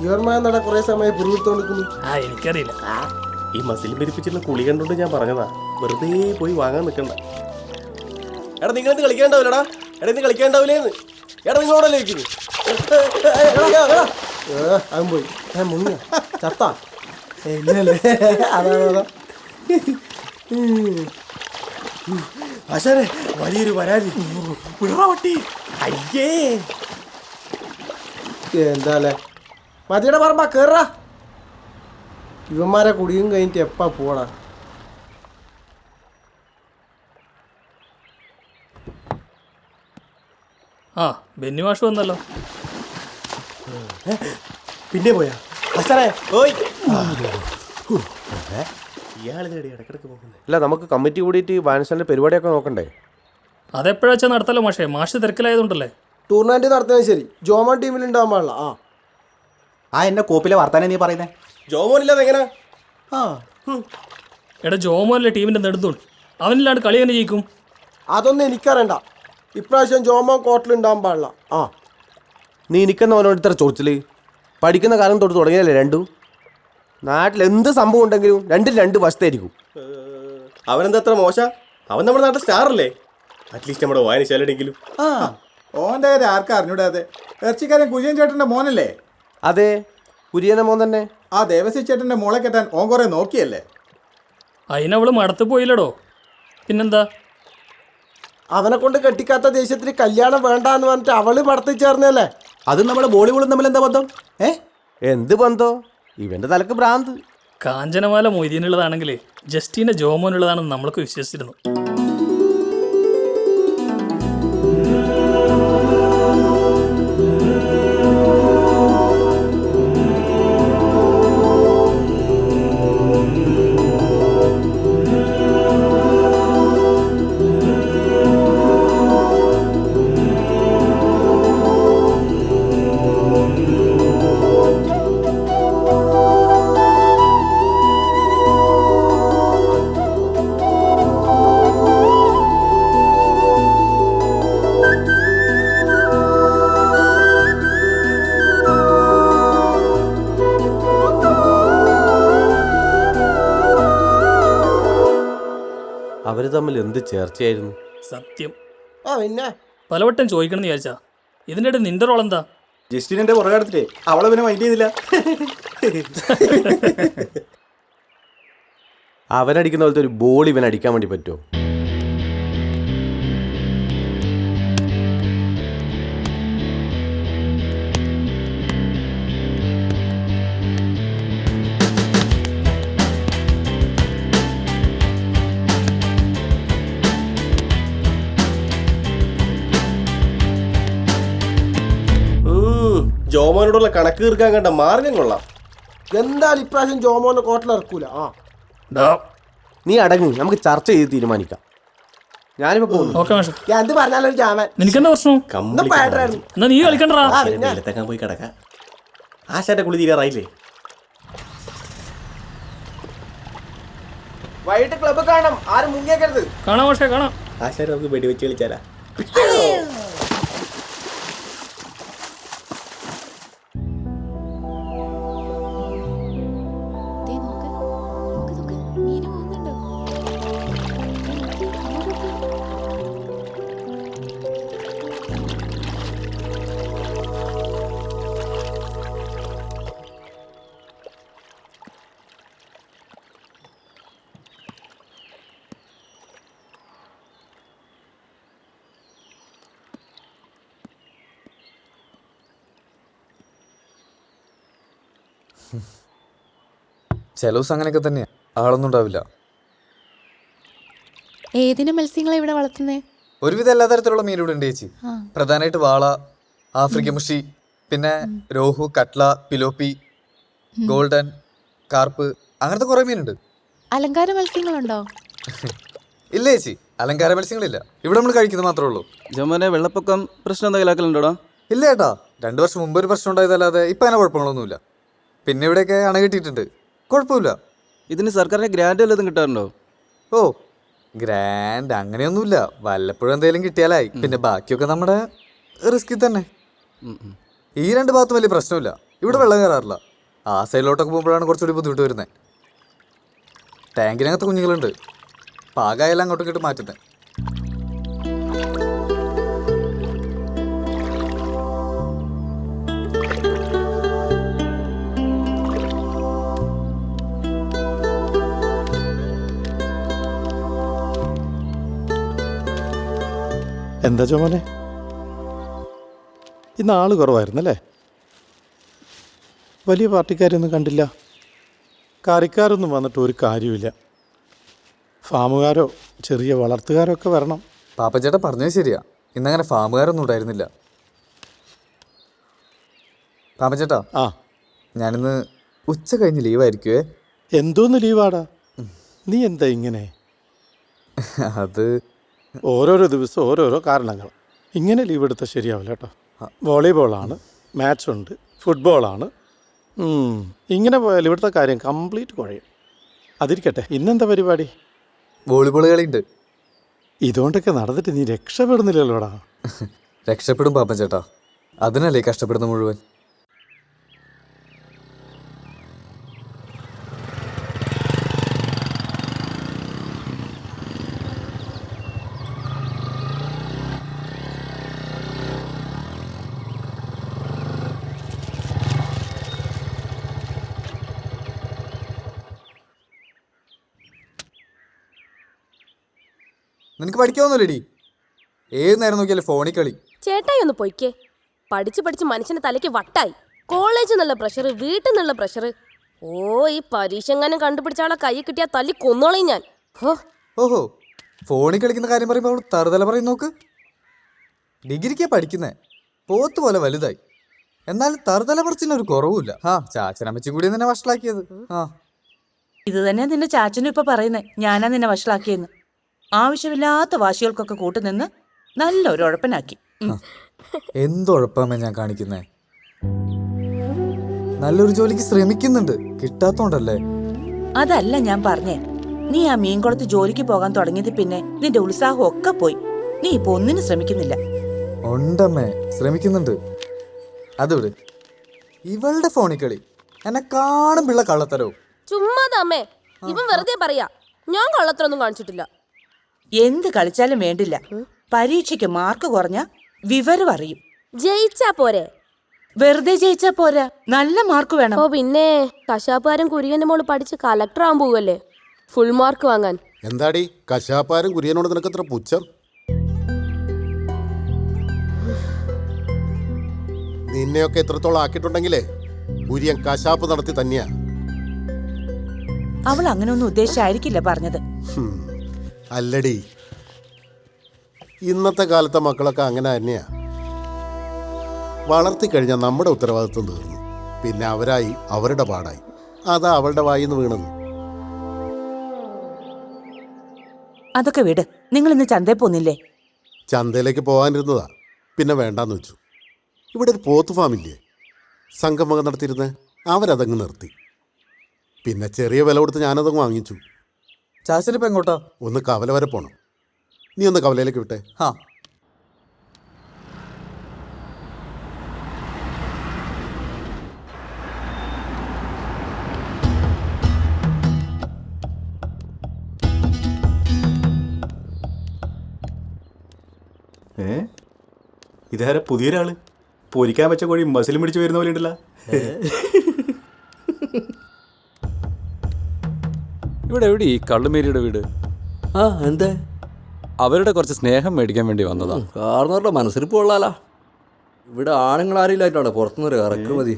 ഇവർമാർ കുറെ സമയം പുറത്തോണ്ടിരിക്കുന്നു. എനിക്കറിയില്ല. ഈ മസിൽ പിരിപ്പിച്ചിട്ടുള്ള കുളി കണ്ടോണ്ട് ഞാൻ പറഞ്ഞതാ, വെറുതെ പോയി വാങ്ങാൻ നിൽക്കണ്ട. എടാ നിങ്ങളിന്ന് കളിക്കാണ്ടാവില്ലടാ, എടാ ഇന്ന് കളിക്കാണ്ടാവില്ലേന്ന്, എടാ നിങ്ങളോടല്ലേ ചോദിക്കുന്നു. അവൻ പോയി മുങ്ങ ചത്ത ഇല്ലല്ലേ. അതാ ആശാനെ വലിയൊരു വരാലി പിളറാവട്ടി. അയ്യേ എന്താല്ലേ മതിയുടെ പറമ്പ കേറാ. ഇവന്മാരെ കുടിയും കഴിഞ്ഞിട്ട് എപ്പാ പോടാ. ആ ബെന്നി മാഷ് വന്നല്ലോ. പിന്നെ പോയാ ആശാനെ ഓയ്. ഇയാളിതേടി ഇടക്കിടക്ക് പോകുന്നത്. അല്ല നമുക്ക് കമ്മിറ്റി കൂടിയിട്ട് വായനശാലയുടെ പരിപാടിയൊക്കെ നോക്കണ്ടേ? അതെപ്പോഴാ വെച്ചാൽ നടത്തല്ലോ മാഷേ, മാഷ് തിരക്കിലായതുകൊണ്ടല്ലേ. ടൂർണമെന്റ് നടത്തുന്നത് ശരി, ജോമോൻ ടീമിൽ ഉണ്ടാവാൻ പാടില്ല. ആ എന്നെ കോപ്പിലെ വർത്താനം നീ പറയുന്നേ? ജോമോനില്ലാതെ എങ്ങനെ? എടാ ജോമോനല്ലേ ടീമിന്റെ നെടുന്തൂൺ, അവനില്ലാണ്ട് കളി തന്നെ ജയിക്കും. അതൊന്നും എനിക്കറിയണ്ട. ഇപ്രാവശ്യം ജോമോൻ കോർട്ടിൽ ഉണ്ടാവാൻ പാടില്ല. നീ എനിക്കെന്ന അവനോട് ഇത്ര ചോദിച്ചില്ലേ? പഠിക്കുന്ന കാലം തൊട്ട് തുടങ്ങിയല്ലേ രണ്ടും? നാട്ടിൽ എന്ത് സംഭവം ഉണ്ടെങ്കിലും രണ്ട് വശത്തായിരിക്കും. അവനെന്താ അത്ര മോശ? അവൻ നമ്മുടെ നാട്ടിൽ സ്റ്റാർ അല്ലേ? അറ്റ്ലീസ്റ്റ് നമ്മുടെ വായനശാലയെങ്കിലും. ഓന്റെ കാര്യം ആർക്കാ അറിഞ്ഞൂടാതെ? ഇറച്ചിക്കാരൻ കുര്യൻ ചേട്ടന്റെ മോനല്ലേ? അതെ, കുര്യനെ മോൻ തന്നെ. ആ ദേവസ്വ ചേട്ടന്റെ മോളെ കെട്ടാൻ ഓൻ കുറെ നോക്കിയല്ലേ? അതിനവള് മടത്ത് പോയില്ലടോ. പിന്നെന്താ? അവനെ കൊണ്ട് കെട്ടിക്കാത്ത ദേശത്തിൽ കല്യാണം വേണ്ട എന്ന് പറഞ്ഞിട്ട് അവള് പടത്തിൽ ചേർന്നല്ലേ. അതും നമ്മുടെ ബോളിവുഡും തമ്മിൽ എന്താ ബന്ധം? എന്ത് ബന്ധോ? ഇവന്റെ തലക്ക് ഭ്രാന്ത്. കാഞ്ചനമാല മൊയ്തീനുള്ളതാണെങ്കിൽ ജസ്റ്റീനെ ജോമോനുള്ളതാണെന്ന് നമ്മൾക്ക് വിശ്വസിച്ചിരുന്നു. അവര് തമ്മിൽ എന്ത് ചേർച്ചയായിരുന്നു. സത്യം. പിന്നെ പലവട്ടം ചോദിക്കണമെന്ന് വിചാരിച്ചാ, ഇതിൻ്റെ ഇടയിൽ നിന്റെ റോൾ എന്താ? ജസ്റ്റിനെ പുറകെടുത്തിട്ടേ അവളെ പിന്നെ മൈൻഡ് ചെയ്തില്ല. അവനടിക്കുന്ന പോലത്തെ ഒരു ബോൾ ഇവൻ അടിക്കാൻ വേണ്ടി പറ്റുമോ? ജോമോനോടുള്ള കണക്ക് തീർക്കാൻ കണ്ട മാർഗം കൊള്ളാം. എന്തായാലും ഇപ്രാവശ്യം ജോമോനെ കോർട്ടിൽ ഇറക്കൂല. നീ അടങ്ങ്, നമുക്ക് ചർച്ച ചെയ്ത് തീരുമാനിക്കാം. ഞാനിപ്പോ പോകുന്നു. ഓക്കെ മാഷ, എന്ത് പറഞ്ഞാലും ജാമൻ നിനക്കെന്താ പ്രശ്നം? എന്നാ നീ കളിക്കണ്ടാ. വെയിലത്തേക്കാൻ പോയി കിടക്കാം. ആശാന്റെ കുളി തീരാറായില്ലേ? വൈകിട്ട് ക്ലബ്ബ് കാണാം, ആരും മുങ്ങിയേക്കരുത്. കാണാം മാഷേ, കാണാം. ആശാനെ നമുക്ക് വെടിവെച്ച് കളിച്ചാലാ? ചില ദിവസം അങ്ങനെയൊക്കെ തന്നെയാ, ആളൊന്നും ഉണ്ടാവില്ല. ഏതിനും മത്സ്യങ്ങളെ ഇവിടെ വളർത്തുന്നേ? ഒരുവിധം എല്ലാ തരത്തിലുള്ള മീനിവിടെ ഉണ്ട് ചേച്ചി. പ്രധാനമായിട്ട് വാള, ആഫ്രിക്കൻ മുഷി, പിന്നെ രോഹു, കട്ട്ല, പിലോപ്പി, ഗോൾഡൻ, കാർപ്പ്, അങ്ങനത്തെ കുറെ മീനുണ്ട്. അലങ്കാര മത്സ്യങ്ങളുണ്ടോ? ഇല്ല ചേച്ചി, അലങ്കാര മത്സ്യങ്ങളില്ല. ഇവിടെ നമ്മൾ കഴിക്കുന്നത് മാത്രമേ ഉള്ളൂ. ജോമോനെ വെള്ളപ്പൊക്കം പ്രശ്നം എന്തെങ്കിലാക്കലുണ്ടോടാ? ഇല്ല ചേട്ടാ, 2 വർഷം മുമ്പ് ഒരു പ്രശ്നം ഉണ്ടായതല്ലാതെ ഇപ്പം അങ്ങനെ കുഴപ്പങ്ങളൊന്നുമില്ല. പിന്നെ ഇവിടെയൊക്കെ അണ കിട്ടിയിട്ടുണ്ട്, കുഴപ്പമില്ല. ഇതിന് സർക്കാരിന് ഗ്രാൻഡ് വല്ലതും കിട്ടാറുണ്ടോ? ഓ ഗ്രാൻഡ് അങ്ങനെയൊന്നുമില്ല, വല്ലപ്പോഴും എന്തെങ്കിലും കിട്ടിയാലായി. പിന്നെ ബാക്കിയൊക്കെ നമ്മുടെ റിസ്കിൽ തന്നെ. ഈ 2 ഭാഗത്തും വലിയ പ്രശ്നമില്ല. ഇവിടെ വെള്ളം കയറാറില്ല. ആ സൈഡിലോട്ടൊക്കെ പോകുമ്പോഴാണ് കുറച്ചുകൂടി ബുദ്ധിമുട്ട് വരുന്നത്. ടാങ്കിനകത്ത് കുഞ്ഞുങ്ങളുണ്ട്. പാകായെല്ലാം അങ്ങോട്ടും ഇങ്ങോട്ട് മാറ്റുന്നത്. എന്താ ചോമനെ, ഇന്ന് ആള് കുറവായിരുന്നല്ലേ? വലിയ പാർട്ടിക്കാരൊന്നും കണ്ടില്ല. കാറിക്കാരൊന്നും വന്നിട്ട് ഒരു കാര്യമില്ല. ഫാമുകാരോ ചെറിയ വളർത്തുകാരോ ഒക്കെ വരണം. പാപ്പച്ചേട്ടൻ പറഞ്ഞത് ശരിയാ. ഇന്നങ്ങനെ ഫാമുകാരൊന്നും ഉണ്ടായിരുന്നില്ല. പാപ്പച്ചേട്ടാ, ആ, ഞാനിന്ന് ഉച്ച കഴിഞ്ഞ് ലീവായിരിക്കുവേ. എന്തോന്ന് ലീവാടാ? നീ എന്താ ഇങ്ങനെ? അത് ഓരോരോ ദിവസം ഓരോരോ കാരണങ്ങൾ. ഇങ്ങനെ ലീവ് എടുത്താൽ ശരിയാവില്ല കേട്ടോ. വോളിബോളാണ്, മാച്ചുണ്ട്, ഫുട്ബോളാണ്. ഇങ്ങനെ പോയാൽ ഇവിടുത്തെ കാര്യം കംപ്ലീറ്റ് കുഴയും. അതിരിക്കട്ടെ, ഇന്നെന്താ പരിപാടി? വോളിബോൾ കളിയുണ്ട്. ഇതുകൊണ്ടൊക്കെ നടന്നിട്ട് നീ രക്ഷപ്പെടുന്നില്ലല്ലോടാ. രക്ഷപ്പെടും പാപ്പച്ചേട്ടാ, അതിനല്ലേ കഷ്ടപ്പെടുന്ന മുഴുവൻ. നിനക്ക് പഠിക്കാവുന്നില്ലടി. ഏത് നേരം നോക്കിയാലും ഫോണിൽ കളി. ചേട്ടായി ഒന്ന് പൊയ്ക്കേ. പഠിച്ച് പഠിച്ച് മനുഷ്യന്റെ തലയ്ക്ക് വട്ടായി. കോളേജിൽ നിന്നുള്ള പ്രഷർ, വീട്ടിൽ നിന്നുള്ള പ്രഷർ. ഈ പരീക്ഷ എങ്ങാനും കണ്ടുപിടിച്ചാളെ കൈ കിട്ടിയാൽ തല്ലി കൊന്നോളയും ഞാൻ. ഓഹോ, ഫോണിൽ കളിക്കുന്ന കാര്യം പറയുമ്പോൾ അവൾ തറുതല പറയും നോക്ക്. ഡിഗ്രിക്കാ പഠിക്കുന്നേ, പോത്ത് പോലെ വലുതായി. എന്നാലും തറുതല പറിച്ചിനൊരു കുറവുമില്ല. ചാച്ചനമ്മച്ചും കൂടി നിന്നെ വഷളാക്കിയത്. ഇത് തന്നെ നിന്റെ ചാച്ചനും ഇപ്പൊ പറയുന്നേ, ഞാനാ നിന്നെ വഷളാക്കിയെന്ന്. ആവശ്യമില്ലാത്ത വാശികൾക്കൊക്കെ കൂട്ടുനിന്ന് നല്ലൊരു ഉഴപ്പനാക്കി. എന്തുഴപ്പാമേ ഞാൻ കാണിക്കുന്നേ? നല്ലൊരു ജോലിക്ക് ശ്രമിക്കുന്നുണ്ട്, കിട്ടാത്തോണ്ടല്ലേ. അതല്ല ഞാൻ പറഞ്ഞേ, നീ ആ മീൻകുളത്ത് ജോലിക്ക് പോകാൻ തുടങ്ങിയത് പിന്നെ നിന്റെ ഉത്സാഹം ഒക്കെ പോയി. നീ ഇപ്പൊ ഒന്നിനും ശ്രമിക്കുന്നില്ല. ഉണ്ടമ്മേ, ശ്രമിക്കുന്നുണ്ട്. അതുവിടെ ഇവളുടെ ഫോണിൽ കളി എന്നെ കാണുമ്പിള്ള കള്ളത്തരവും. ചുമ്മാതാമ്മേ, ഇവൻ വെറുതെ പറയാ. ഞാൻ കള്ളത്തിലൊന്നും കാണിച്ചിട്ടില്ല. എന്ത് കളിച്ചാലും വേണ്ടില്ല, പരീക്ഷയ്ക്ക് മാർക്ക് കുറഞ്ഞ വിവരം അറിയും. ജയിച്ചാ പോരെ? വെറുതെ ജയിച്ചാ പോരാ, നല്ല മാർക്ക് വേണം. പിന്നെ കശാപ്പുകാരൻ കുര്യന്റെ മോള് പഠിച്ച് കളക്ടർ ആവാൻ പോവല്ലേ, ഫുൾ മാർക്ക് വാങ്ങാൻ. എന്താടി കശാപ്പാരും കുര്യനോട് നിനക്കത്ര പുച്ഛം? നിന്നെയൊക്കെ എത്രത്തോളം ആക്കിയിട്ടുണ്ടെങ്കിലേ കുര്യൻ കശാപ്പ് നടത്തി തന്നെയാ. അവൾ അങ്ങനെ ഒന്നും ഉദ്ദേശിച്ചായിരിക്കില്ല പറഞ്ഞത്. അല്ലടി, ഇന്നത്തെ കാലത്തെ മക്കളൊക്കെ അങ്ങനെ തന്നെയാ. വളർത്തിക്കഴിഞ്ഞാൽ നമ്മുടെ ഉത്തരവാദിത്വം തീർന്നു, പിന്നെ അവരായി അവരുടെ പാടായി. അതാ അവളുടെ വായിന്ന് വീണത്. അതൊക്കെ വിട്. നിങ്ങൾ ഇന്ന് ചന്തയിൽ പോന്നില്ലേ? ചന്തയിലേക്ക് പോകാനിരുന്നതാ, പിന്നെ വേണ്ടാന്ന് വെച്ചു. ഇവിടെ ഒരു പോത്ത് ഫാമില്ലേ, സംഘം വക നടത്തിയിരുന്നേ, അവരതങ്ങ് നിർത്തി. പിന്നെ ചെറിയ വില കൊടുത്ത് ഞാനതങ്ങ് വാങ്ങിച്ചു. ചാച്ചനിപ്പോ എങ്ങോട്ടാ? ഒന്ന് കവല വരെ പോണം. നീ ഒന്ന് കവലയിലേക്ക് വിട്ടെ. ഇതാരെ പുതിയൊരാള്? പൊരിക്കാൻ വെച്ച കോഴി മസിലും പിടിച്ച് വരുന്ന പോലെ ഉണ്ടല്ലോ. ഇവിടെ എവിടെ ഈ കള്ളുമേരിയുടെ വീട്? എന്താ? അവരുടെ കുറച്ച് സ്നേഹം മേടിക്കാൻ വേണ്ടി വന്നതാ. കാരണവരുടെ മനസ്സിരിപ്പ് കൊള്ളാലോ. ഇവിടെ ആണുങ്ങൾ ആരെയില്ലായിട്ടാണ് പുറത്തുനിന്നൊരു ഇറക്കുമതി.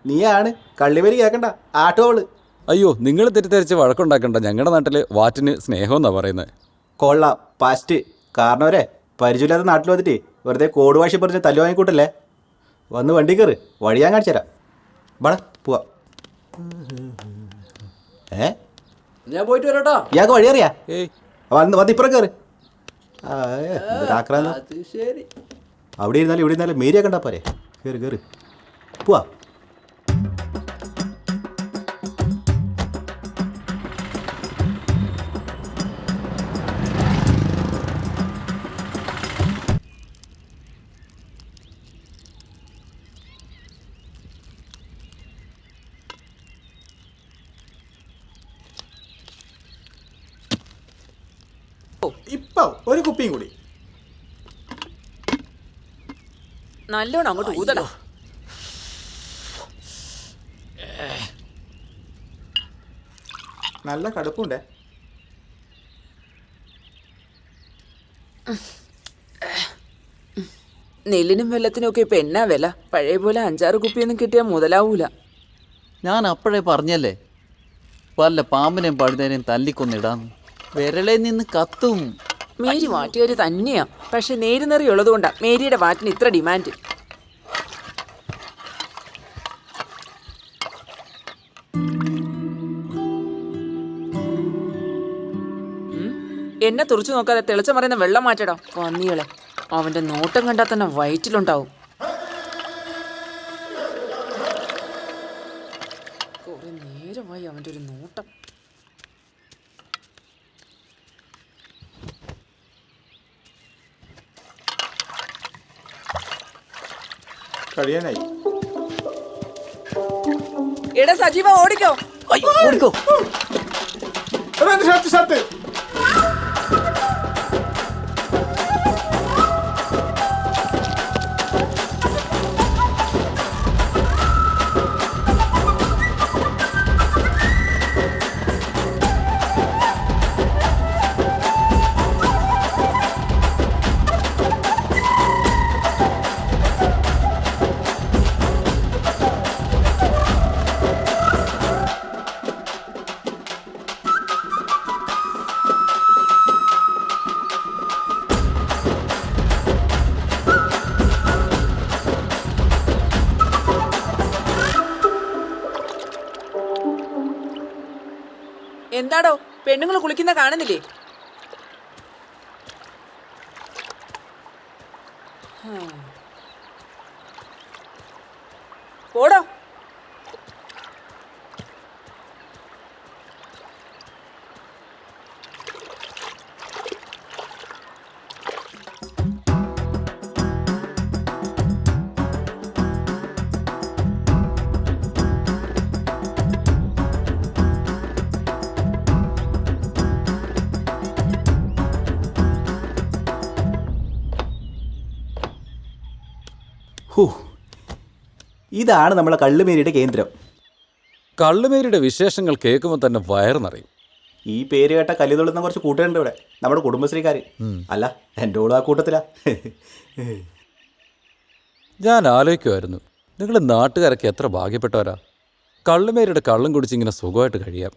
നീയാണ് കള്ളിമേരി കേക്കണ്ട, ആട്ടോള്. അയ്യോ, നിങ്ങൾ തെറ്റിദ്ധരിച്ച് വഴക്കുണ്ടാക്കണ്ട. ഞങ്ങളുടെ നാട്ടില് വാറ്റിന് സ്നേഹം എന്നാ പറയുന്നത്. കൊള്ളാം, പാസ്റ്റ്. കാരണവരെ പരിചയമില്ലാത്ത നാട്ടിൽ വന്നിട്ട് വെറുതെ കോട് വാശി പറഞ്ഞ് തല്ലു വാങ്ങിക്കൂട്ടല്ലേ. വന്ന് വണ്ടി കയറ്, വഴി ഞാൻ കാണിച്ചു തരാം. ബട പോവാ. ഞാൻ പോയിട്ട് വരാട്ടോ. ഇയാൾക്ക് വഴി അറിയാ? ഏയ്, വന്ന് ഇപ്പുറം കയറ്. ശരി. അവിടെ ഇരുന്നാലും ഇവിടെ ഇരുന്നാലും മേരിയ കണ്ടാ പോരെ. കയറി കയറി പോവാ. ഇപ്പൊ ഒരു കുപ്പിയും കൂടി. നല്ലോണം അങ്ങോട്ട് ഊതടാ. നല്ല കടുപ്പുണ്ടേ. നെല്ലിനും വെള്ളത്തിനും ഒക്കെ ഇപ്പൊ എന്നാ വില? പഴയ പോലെ 5-6 കുപ്പിയൊന്നും കിട്ടിയാൽ മുതലാവൂല. ഞാൻ അപ്പോഴേ പറഞ്ഞല്ലേ വല്ല പാമ്പിനെയും പഴുതേനെയും തല്ലിക്കൊന്നിടാന്ന്. വിരളെ നിന്ന് കത്തും. മേരി വാറ്റുകാര് തന്നെയാ. പക്ഷെ നേരുനെറി ഉള്ളതുകൊണ്ടാ മേരിയുടെ വാറ്റിന് ഇത്ര ഡിമാൻഡ്. എന്നെ തുറച്ചു നോക്കാതെ തെളിച്ച മറിയുന്ന വെള്ളം മാറ്റടാ പന്നികളെ. അവന്റെ നോട്ടം കണ്ടാൽ തന്നെ വയറ്റിലുണ്ടാവും. കുറെ നേരമായി അവന്റെ ഒരു നോട്ടം. കഴിയാനായി. എടാ സജീവ ഓടിക്കോ. ഓടിക്കോ. ഷർട്ട് എന്താടോ പെണ്ണുങ്ങൾ കുളിക്കുന്ന കാണുന്നില്ലേ? പോടോ. ഇതാണ് നമ്മളെ കള്ളുമേരിയുടെ കേന്ദ്രം. കള്ളുമേരിയുടെ വിശേഷങ്ങൾ കേൾക്കുമ്പോൾ തന്നെ വയറ് നിറയും. ഈ പേര് കേട്ട കല്ലുതൊള്ളുന്ന കുറച്ച് കൂട്ടുകാരുണ്ട് ഇവിടെ, നമ്മുടെ കുടുംബശ്രീക്കാർ. അല്ല, എൻ്റെ ഓളും ആ കൂട്ടത്തിലാ. ഞാൻ ആലോചിക്കുമായിരുന്നു, നിങ്ങൾ നാട്ടുകാരൊക്കെ എത്ര ഭാഗ്യപ്പെട്ടവരാ. കള്ളുമേരിയുടെ കള്ളും കുടിച്ച് ഇങ്ങനെ സുഖമായിട്ട് കഴിയാം.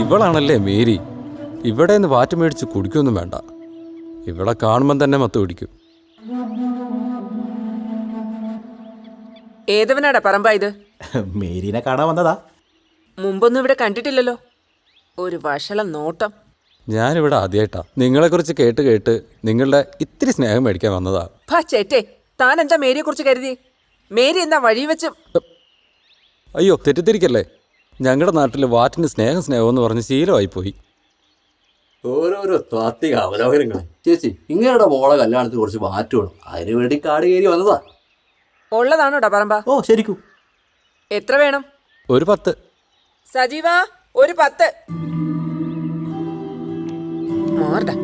ഇവളാണല്ലേ മേരി. ഇവിടെ നിന്ന് വാറ്റ് മേടിച്ച് കുടിക്കൊന്നും വേണ്ട. ഇവിടെ കാണുമ്പം തന്നെ മത്ത് പിടിക്കും. ഏതവനാടാ പറമ്പ ഇത്? മേരീനെ കാണാൻ വന്നതാ. മുമ്പൊന്നും ഇവിടെ കണ്ടിട്ടില്ലല്ലോ. ഒരു വഷളം നോട്ടം. ഞാനിവിടെ ആദ്യമായിട്ടാ. നിങ്ങളെക്കുറിച്ച് കേട്ട് കേട്ട് നിങ്ങളുടെ ഇത്തിരി സ്നേഹം മേടിക്കാൻ വന്നതാ. ചേട്ടേ, താൻ എന്താ മേരിയെ കുറിച്ച് കരുതി? മേരി എന്താ വഴി വെച്ച്? അയ്യോ, തെറ്റിദ്ധരിക്കല്ലേ. ഞങ്ങളുടെ നാട്ടിൽ വാറ്റിന് സ്നേഹം എന്ന് പറഞ്ഞ് ശീലമായിപ്പോയി. ഓരോരോ താത്വിക അവലോകനങ്ങൾ. ചേച്ചി, ഇങ്ങനെയുടെ മോളെ കല്യാണത്തിന് കുറച്ച് മാറ്റം വേണം. അതിനു വേണ്ടി കാട് കയറി വന്നതാ. ഉള്ളതാണോടാ പറമ്പ? ഓ ശരിക്കും. എത്ര വേണം? ഒരു 10. സജീവ, ഒരു 10. മാറടാ.